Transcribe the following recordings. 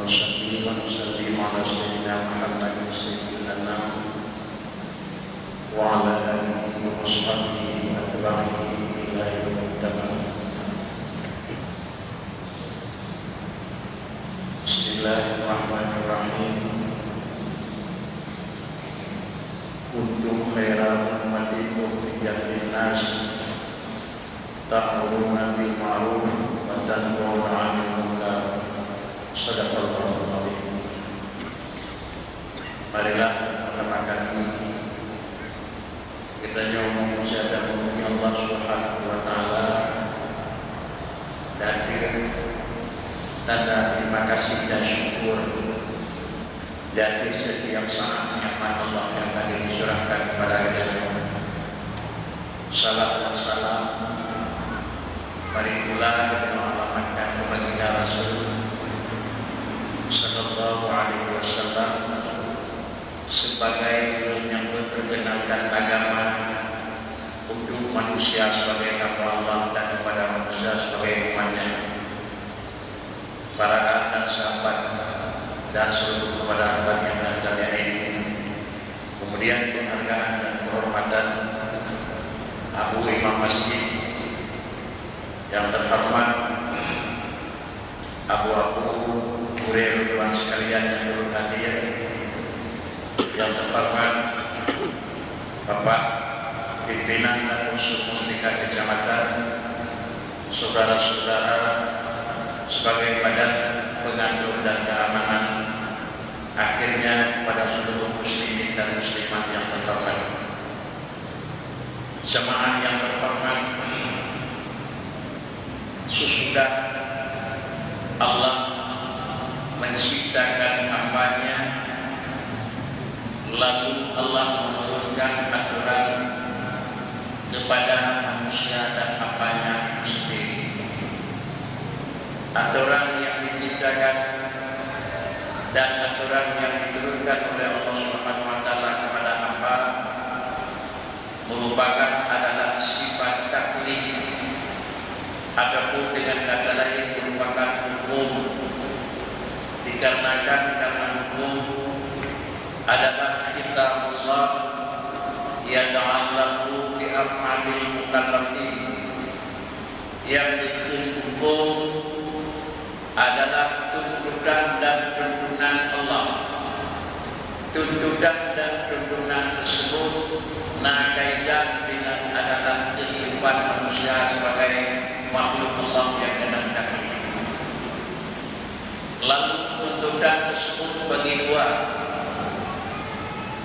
ونصلي ونسلم على سيدنا محمد سيدنا الأنام وعلى آله وصحبه وأتباعه إلى يوم التمام. بسم الله الرحمن الرحيم. Kuntum khairan ummatin ukhrijat linnas ta'muruna bil ma'ruf wa tanhauna 'anil munkar. Shadaqallahul azim. Marilah pertama kali kita memuji dan memuji Allah Subhanahu wa taala dan tanda terima kasih dan syukur dari setiap saat nikmat Allah yang tadi disurahkan kepada kita. Salam dan salam mari pula kita mengamalkan kepada Rasul Sallallahu Alaihi Wasallam sebagai yang memperkenalkan agama untuk manusia sebagai hamba Allah dan kepada manusia sebagai umatnya, para dan sahabat dan seluruh kepada hamba yang dan ini. Kemudian penghargaan dan kehormatan Abu Imam Masjid yang terhormat Abu Hurairah sekalian yang turut hadir, yang terhormat Bapak pimpinan dan unsur muslimat kecamatan, saudara-saudara sebagai badan pengatur dan keamanan, akhirnya pada seluruh muslimin dan muslimat yang terhormat, jemaah yang terhormat, sesudah Allah menciptakan hambanya, lalu Allah menurunkan aturan kepada manusia dan hambanya itu sendiri. Aturan yang diciptakan dan aturan yang diturunkan oleh Allah Subhanahu wa taala kepada hamba merupakan adalah sifat taklif, adapun dengan kata lain merupakan hukum. Dikarenakan karena hukum adalah kitabullah yata'allaqu bi af'alil mukallafin, yang hukum adalah tuntutan dan tuntunan Allah. Tuntutan dan tuntunan tersebut kaitan dengan adalah kehidupan manusia sebagai makhluk Allah yang kadang-kadang. Lalu tuntutan tersebut bagi dua.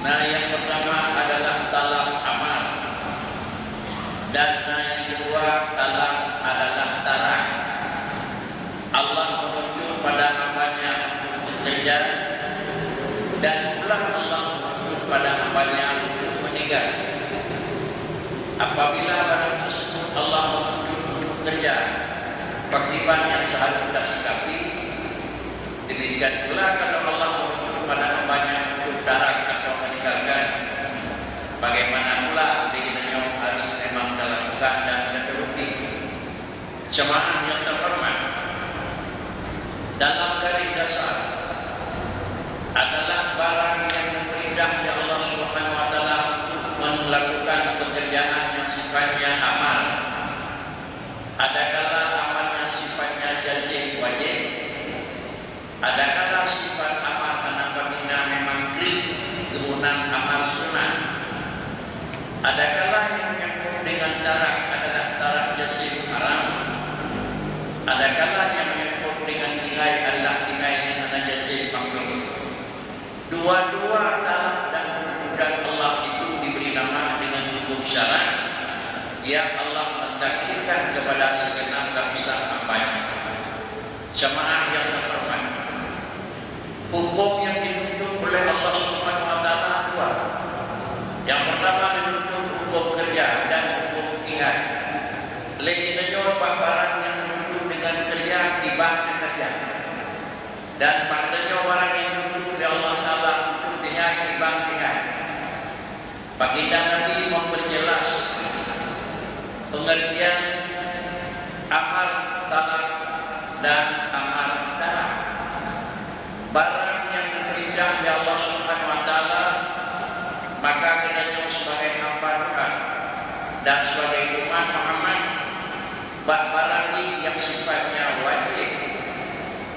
Yang pertama adalah talab amal, dan yang kedua talab adalah tarak. Allah menunjuk pada hambanya untuk bekerja, dan pula Allah menunjuk pada hambanya untuk meninggal. Apabila barang tersebut Allah menunjuk untuk bekerja, kewajiban yang seharusnya kita sikapi. Demikian pula kalau Allah menunjuk pada hambanya untuk tarak atau meninggalkan, bagaimana pula dirinya harus memang dilakukan dan dituruti. Jemaah yang terhormat, dalam garis dasar adalah barang yang diperintahkan Allah Subhanahu wa taala untuk melakukan pekerjaan yang sifatnya amal. Adakala amal yang sifatnya jazim wajib, adakala sifat amal apabila memang kemudian amal sunnah. Adakala yang menyangkut dengan tarak adalah tarak jazim haram, adakala yang menyangkut dengan nilai adalah nilai yang ada jazim makruh. Dua-dua talab dan tuntutan Allah itu diberi nama dengan hukum syarak yang Allah mentakdirkan kepada segenap lapisan hambanya. Jemaah yang terhormat, hukum yang dituntut oleh Allah Subhanahu wa taala dua. Yang pertama dituntut hukum kerja dan hukum tinggal. Lainnya barang yang dituntut dengan kerja timbang kerja, dan padanya barang yang dituntut oleh Allah taala untuk tinggal timbang tinggal. Baginda Nabi memperjelas pengertian amar talak dan amar talak. yang sifatnya wajib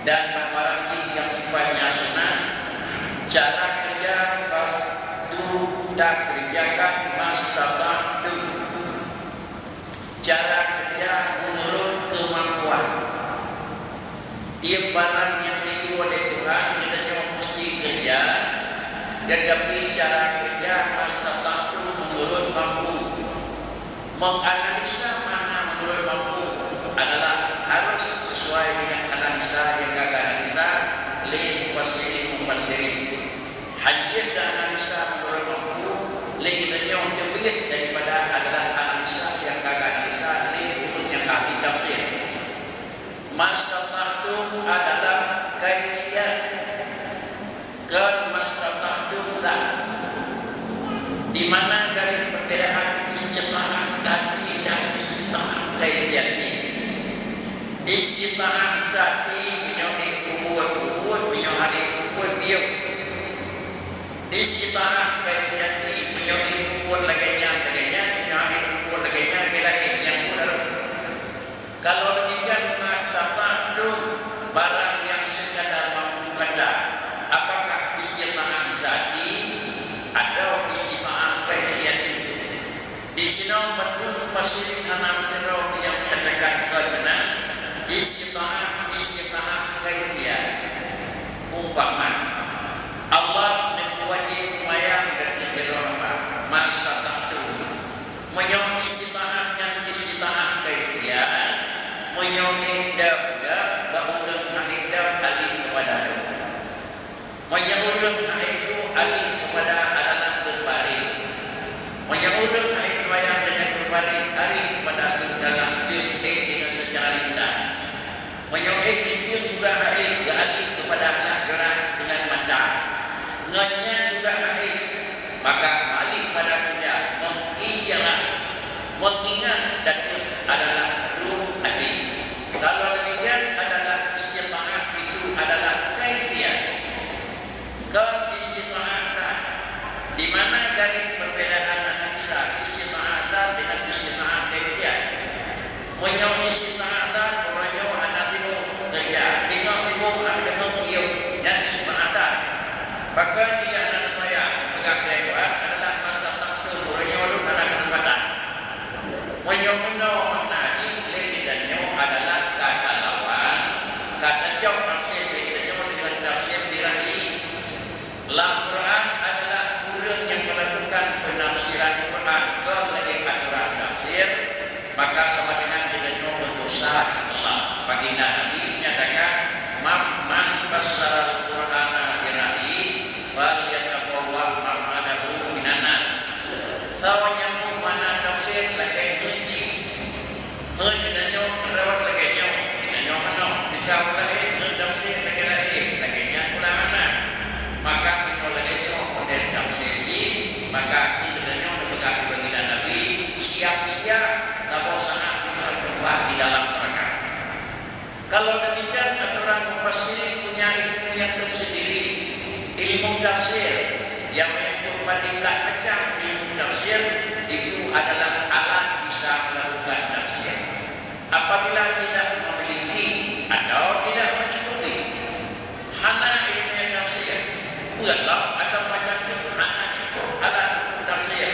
dan apalagi yang sifatnya sunnah. Cara kerja fastu tak kerjakan mastata'tu. Cara kerja menurut kemampuan. Dia barang yang diberi oleh Tuhan, kita mesti kerja. Tetapi cara kerja mastata'tu menurut mampu. Menganalisa mana menurut mampu adalah harus sesuai dengan analisa yang agak analisa leh mufassirin. Hanya analisa menurut mampu leh yang terbiat daripada adalah analisa yang agak analisa leh menurut yang ahli tafsir. Mastata'tu adalah kaifiyat ke mastata'tu tak, di mana dari perbedaan istita'ah zati dan istita'ah kaifiyati. Istita'ah zati menyokong kubur menyokong kubur biuk. Istita'ah kaifiyati menyokong kubur laganya menyokong kubur laganya yang benar. Kalau demikian mastata'tu barang yang sekadar mampu ganda, apakah istita'ah zati atau istita'ah kaifiyati? Di sini betul pasir anak teror yang menyatakan benar istita'ah kaifiyat. Umpama Allah memwajib mayang dan ihrama mastata'tu. Menyong istita'ah yang istita'ah kaifiyat, menyong indah bahulun haidah alih kepada menyahulun haidu alih kepada adalah berbaring. Menyahulun haidu yang dengan berbaring alih kepada dalam bintik dengan secara lindah. Menyahulun dia juga haid alih kepada anak gerak dengan mata. Nganya juga haid, maka alih pada kerja mengijalah mengingat dan adalah ruh hadis. Kalau demikian adalah istita'ah itu adalah kaifiyat. Istita'ah di mana dari perbedaan analisa istita'ah dengan istita'ah kaifiyat. Menyong istita'ah orangnya anak timur kerja timur ada mengiuk yang istita'ah. Bahkan dia anak saya mengakai adalah mastata'tu orangnya orang anak kesempatan. Menyong makna ini dan adalah kata lawan, kata jauh tafsir dengan tafsir dirahi. Al-Quran adalah ulun yang melakukan penafsiran Quran ke lebih aturan tafsir, maka sama dengan tidaknya berdosa Allah. Baginda Nabi menyatakan, man fassara al-Quran dirahi fal yatabawwa maq'adahu minan nar. Sawanya mana tafsir lagi haji tidaknya merawat lagi tidaknya mana jika mulai tafsir lagi pula mana, maka kalau lagi model tafsir ini, maka tidaknya berpegang baginda Nabi siap-siap namun sangat berbuat di dalam neraka. Kalau demikian aturan mufassirin punya ilmu yang tersendiri, ilmu tafsir yang berbandinglah macam ilmu tafsir itu adalah alat bisa melakukan tafsir. Apabila tidak memiliki atau tidak mencukupi hana ilmu tafsir, buatlah atau macam itu hana cukup alat tafsir,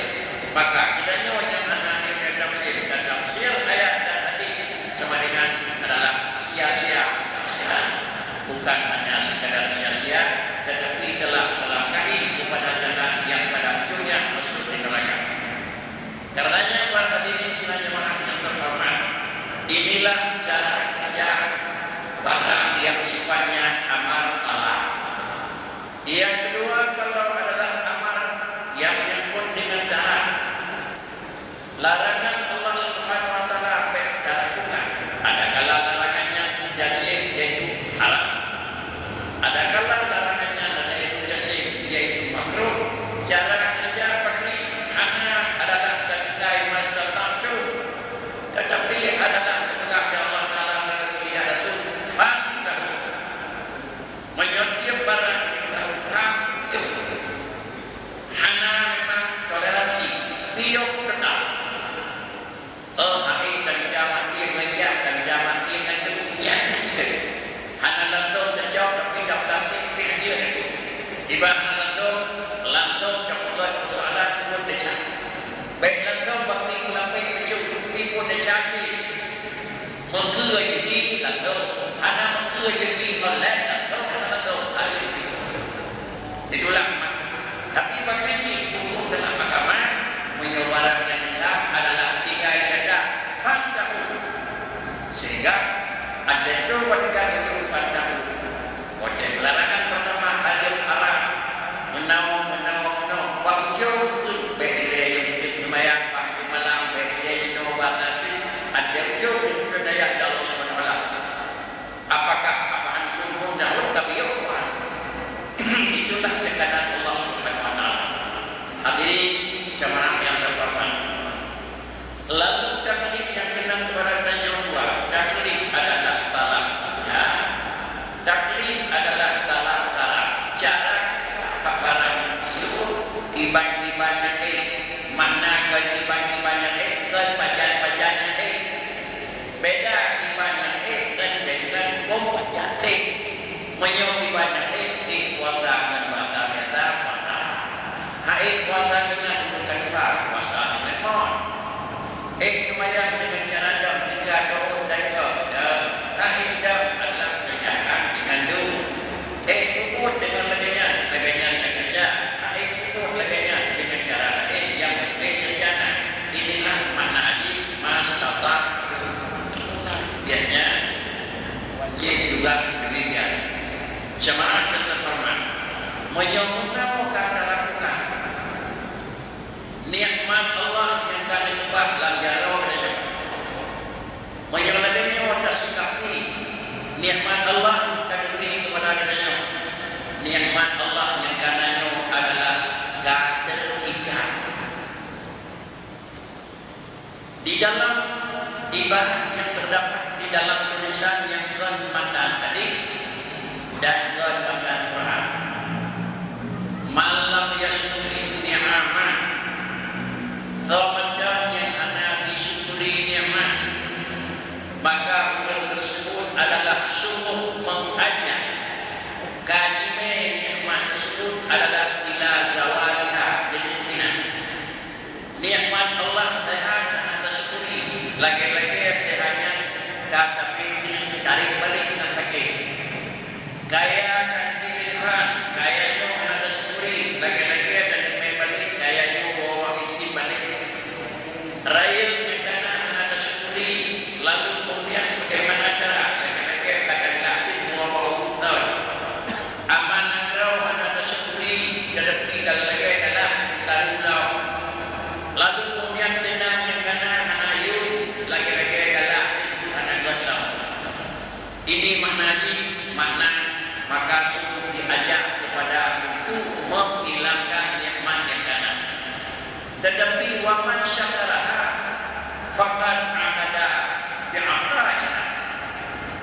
maka tidaknya yang hana ilmu tafsir dan tafsir ayat dan hadis sama dengan adalah sia-sia tafsiran, bukan hanya sekadar sia-sia, tetapi telah melangkahi kepada jalan yang pada ujungnya masuk ke neraka. Karenanya para hadirin sekalian jemaah yang terhormat, inilah cara kerja barang yang sifatnya amar ta'ala. Yang kedua, kalau adalah amar yang menyangkut dengan darah, larangan Allah Subhanahu wa taala apa yang kita lakukan. Ada kala larangannya jasim yaitu haram. Ada kala larangannya yaitu jasim yaitu makruh. Cara kerja pakri hanya adalah tandai mastata'tu, tetapi adalah tegaknya Allah Taala dan Rasul. sembahyang dengan cara dam, tiga doa dan tak dam adalah kerjakan dengan du. Kubur dengan laganya kerja. Kubur laganya dengan cara lain yang penting kerjana. Inilah makna haji mastata. Biasanya wajib juga demikian. Jemaah dan terhormat, menyempurnakan kata lakukan nikmat Allah yang kami ubah dalam jarah menyelaganya wadah sikapi nikmat Allah kami beri kepada kita. Nikmat Allah yang kananya adalah kata ikan. Di dalam ibarat yang terdapat di dalam tulisan yang ke-4 tadi dan ke-4 Quran, malam yashkuri ni'amah, Ramadan yang anak disyukuri nikmat, maka orang tersebut adalah sungguh mengajak kadime nikmat tersebut adalah ila zawaliha kemudian nikmat Allah sehat anda syukuri lagi-lagi sehatnya tapi tarik balik dan sakit gaya dan dirihan gaya itu anda syukuri lagi-lagi dan balik gaya itu bawa istri balik raya negara anda syukuri lalu kemudian bagaimana cara lagi-lagi katakanlah bawa utang aman negara anda syukuri tetapi kalau lagi adalah tarulau lalu kemudian tenang negara anayu lagi-lagi adalah itu anda gotong. Ini makna maka sungguh diajak kepada untuk menghilangkan nikmat yang kanan. Tetapi waman syakaraha faqad akada bi'aqraiha.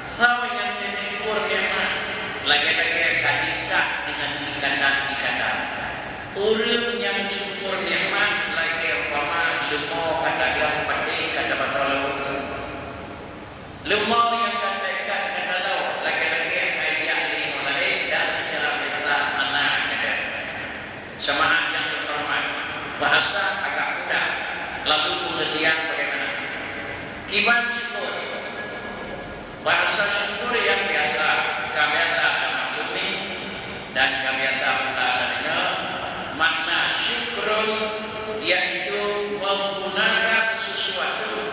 Sama yang bersyukur nikmat lagi-lagi kadika dengan ikatan. Orang yang syukur nikmat lagi umpama lemah kata dia pandai kata pasal lemah yang kata ikat kata laut lagi-lagi ayat ni mulai dan secara kita mana ada sama yang terhormat bahasa agak mudah lalu pengertian bagaimana kiban syukur bahasa syukur yang biasa kami ada maklumi dan kami ada pula adanya makna syukur yaitu menggunakan sesuatu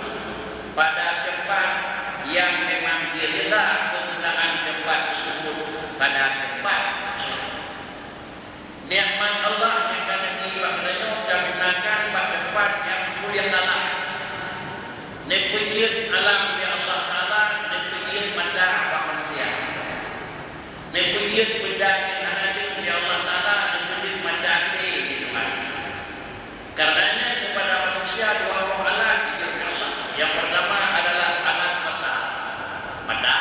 pada tempat yang memang direla penggunaan tempat tersebut pada tempat nikmat Allah yang kami diberikan dan gunakan pada tempat yang mulia Allah nepujud alam ya Allah Ta'ala nepujud mandah apa manusia nepujud benda yang ada ya Allah Ta'ala nepujud mandah di Tuhan karenanya kepada manusia dua buah alat diberi Allah. Yang pertama adalah alat pasar mata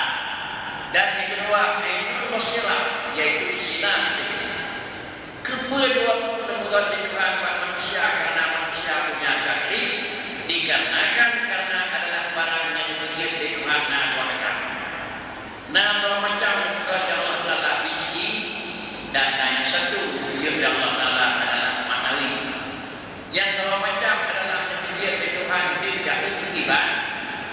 dan yang kedua ilmu basirah yaitu sinar. Kedua penemuan Tuhan manusia karena manusia punya taklif dikarenakan karena adalah barang yang diberi di Tuhan dan Tuhan. Nah, kalau macam kerja Allah Ta'ala isi dan yang satu yang Allah Ta'ala adalah manawi. Yang kalau macam adalah diberi di Tuhan tidak mengkibat.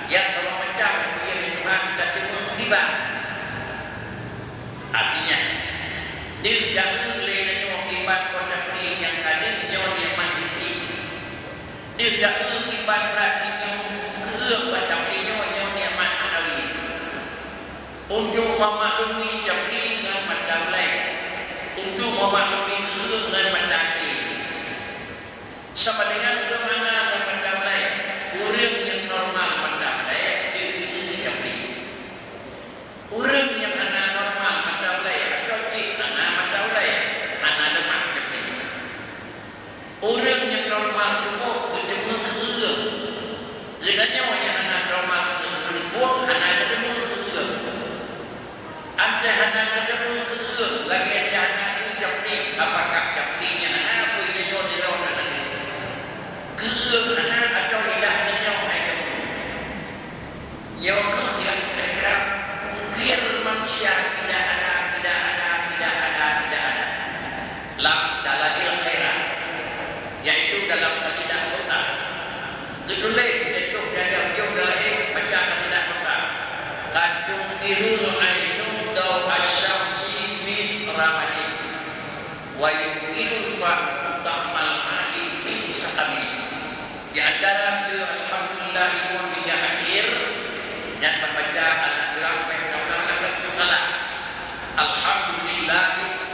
Yang kalau macam diberi di Tuhan tidak mengkibat. Artinya tidak boleh mengkibat kuasa yang ada nyawa yang mati. Tidak mengkibat berarti ke macam nyawa yang mati. Untuk memaklumi jabri dengan mandalai, untuk memaklumi dengan mandalai. Sama dengan bagaimana dengan mandalai, orang yang normal mandalai dia itu jabri. Orang yang anak normal mandalai atau cik anak mandalai, anak lemak jabri. Orang yang normal itu dia mengerum. Lidahnya wajah anak normal itu buang anak dia mengerum. Ada anak ada mengerum lagi ada anak jabri. Apakah jabrinya anak apa dia jodoh anak? tukirul ainu daw asyamsi min ramadin wa yukirul fa'u ta'mal ma'in min sa'amin. Di antara beliau alhamdulillah imun minyak akhir yang membaca al-lampai daulah salah alhamdulillah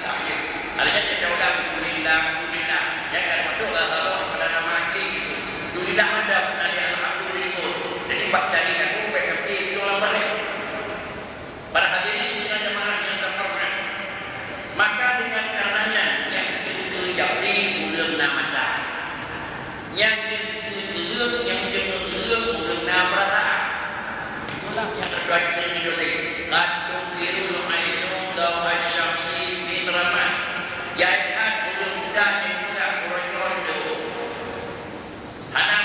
akhir alhamdulillah daulah alhamdulillah jangan masuklah Allah pada nama akhir alhamdulillah ada alhamdulillah. Jadi baca ini aku baik itu lah balik. Para hadirin sekalian jemaah yang terhormat, maka dengan karenanya yang dijadi bulan Ramadan, yang digelut yang digelut bulan Ramadan, itulah yang terbaik ini oleh kandung kirul ainu daw asyamsi min raman. Yaikan bulan muda yang juga kurang itu. Hana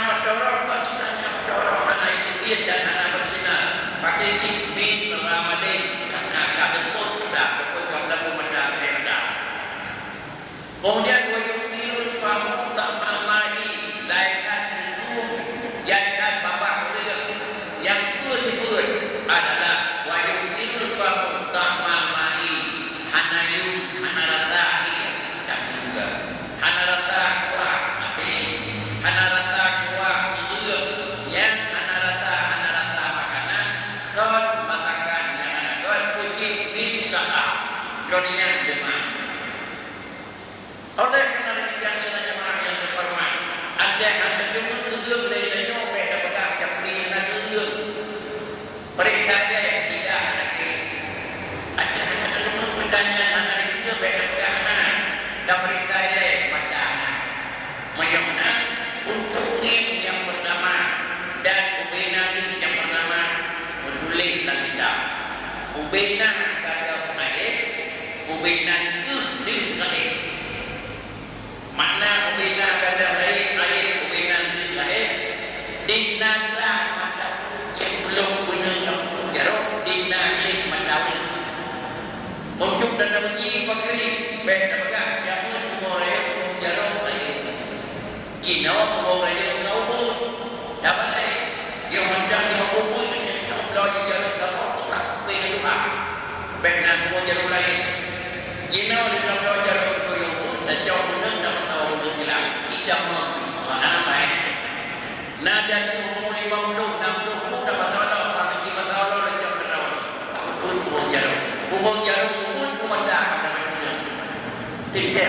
madorong maksudnya madorong hana itu dia dan hana bersinar. Pakai min Ramadan karena kadeput dah pokok kalau muda ada. Kemudian wa yukirul famu ta'mal ma'i laikan itu yaikan bapak dia yang bersifat adalah wa yukirul famu ta'mal ma'i hanayu hanaratahi dan juga hanarata kuah hanarata kuah itu yang hanarata makanan don matakan yang ada don puji bin sa'ah dunia jemaah. Oleh kerana demikian saudara jemaah yang terhormat, ada dulu tujuh dari nyobek dan pegang capri dan dulu perintah dia tidak ada ada dulu pertanyaan ada nyobek dan pegang dan perintah dia pada mayamna untuk tim yang bernama dan ubena yang bernama menulis dan tidak ubena kata ayat ubena itu di ayat. Makna ubena kata ayat ubena di ayat dinatlah mata yang belum benar yang jarok dinatlah mata untuk dalam uji pakri baik pegang jamun umurnya jarok ayat Cina umurnya kau pun dapat ayat yang mandang yang kubur kalau jarok kau tak boleh lupa baik nak umur jarok lain Cina kalau jarok kau yang pun dan jauh benar dapat tidak mana baik. Nada umur 50, 60 dapat tolong, pada kita tolong dan jauh kenal. Umur jarum pun dah dapat dia. Tidak